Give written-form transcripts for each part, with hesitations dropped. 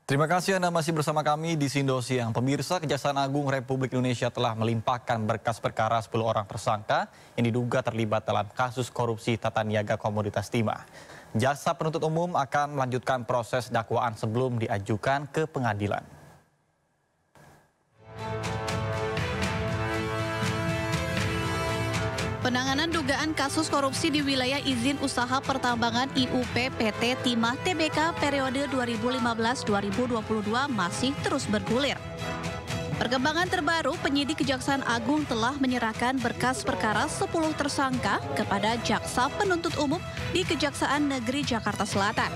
Terima kasih Anda masih bersama kami di Sindo Siang. Pemirsa, Kejaksaan Agung Republik Indonesia telah melimpahkan berkas perkara 10 orang tersangka yang diduga terlibat dalam kasus korupsi tata niaga komoditas timah. Jaksa penuntut umum akan melanjutkan proses dakwaan sebelum diajukan ke pengadilan. Penanganan dugaan kasus korupsi di wilayah izin usaha pertambangan IUP PT Timah Tbk periode 2015-2022 masih terus bergulir. Perkembangan terbaru, penyidik Kejaksaan Agung telah menyerahkan berkas perkara 10 tersangka kepada Jaksa Penuntut Umum di Kejaksaan Negeri Jakarta Selatan.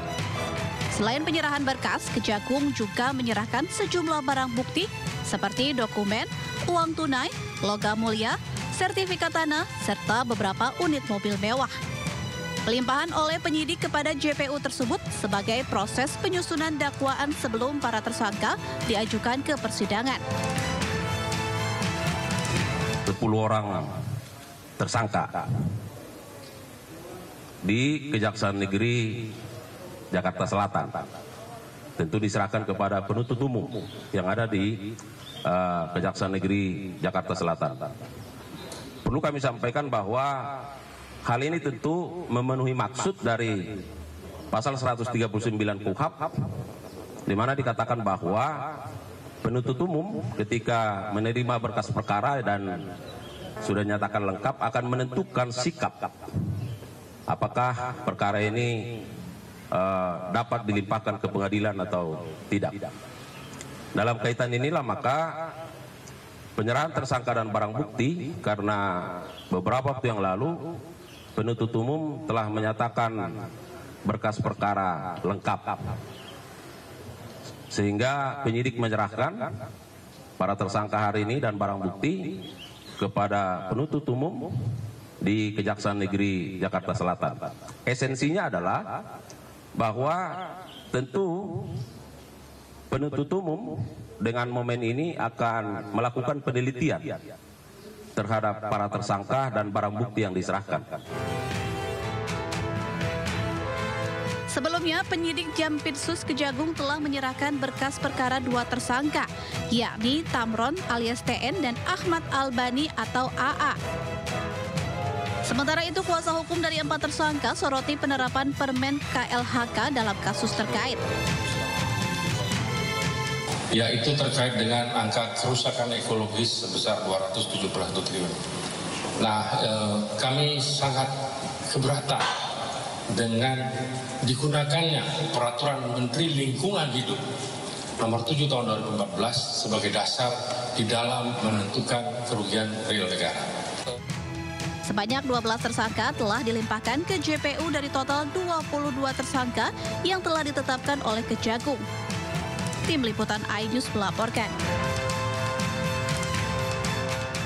Selain penyerahan berkas, Kejagung juga menyerahkan sejumlah barang bukti seperti dokumen, uang tunai, logam mulia, sertifikat tanah, serta beberapa unit mobil mewah. Pelimpahan oleh penyidik kepada JPU tersebut sebagai proses penyusunan dakwaan sebelum para tersangka diajukan ke persidangan. 10 orang tersangka di Kejaksaan Negeri Jakarta Selatan tentu diserahkan kepada penuntut umum yang ada di Kejaksaan Negeri Jakarta Selatan. Perlu kami sampaikan bahwa hal ini tentu memenuhi maksud dari pasal 139 KUHP, di mana dikatakan bahwa penuntut umum ketika menerima berkas perkara dan sudah nyatakan lengkap akan menentukan sikap apakah perkara ini dapat dilimpahkan ke pengadilan atau tidak. Dalam kaitan inilah maka penyerahan tersangka dan barang bukti, karena beberapa waktu yang lalu penuntut umum telah menyatakan berkas perkara lengkap, sehingga penyidik menyerahkan para tersangka hari ini dan barang bukti kepada penuntut umum di Kejaksaan Negeri Jakarta Selatan. Esensinya adalah bahwa tentu penuntut umum dengan momen ini akan melakukan penelitian terhadap para tersangka dan barang bukti yang diserahkan. Sebelumnya, penyidik Jampitsus Kejagung telah menyerahkan berkas perkara 2 tersangka, yakni Tamron alias TN dan Ahmad Albani atau AA. Sementara itu, kuasa hukum dari 4 tersangka soroti penerapan Permen KLHK dalam kasus terkait. Yaitu terkait dengan angka kerusakan ekologis sebesar 271 triliun. Nah, kami sangat keberatan dengan digunakannya Peraturan Menteri Lingkungan Hidup Nomor 7 Tahun 2014 sebagai dasar di dalam menentukan kerugian real negara. Sebanyak 12 tersangka telah dilimpahkan ke JPU dari total 22 tersangka yang telah ditetapkan oleh Kejagung. Tim Liputan iNews melaporkan.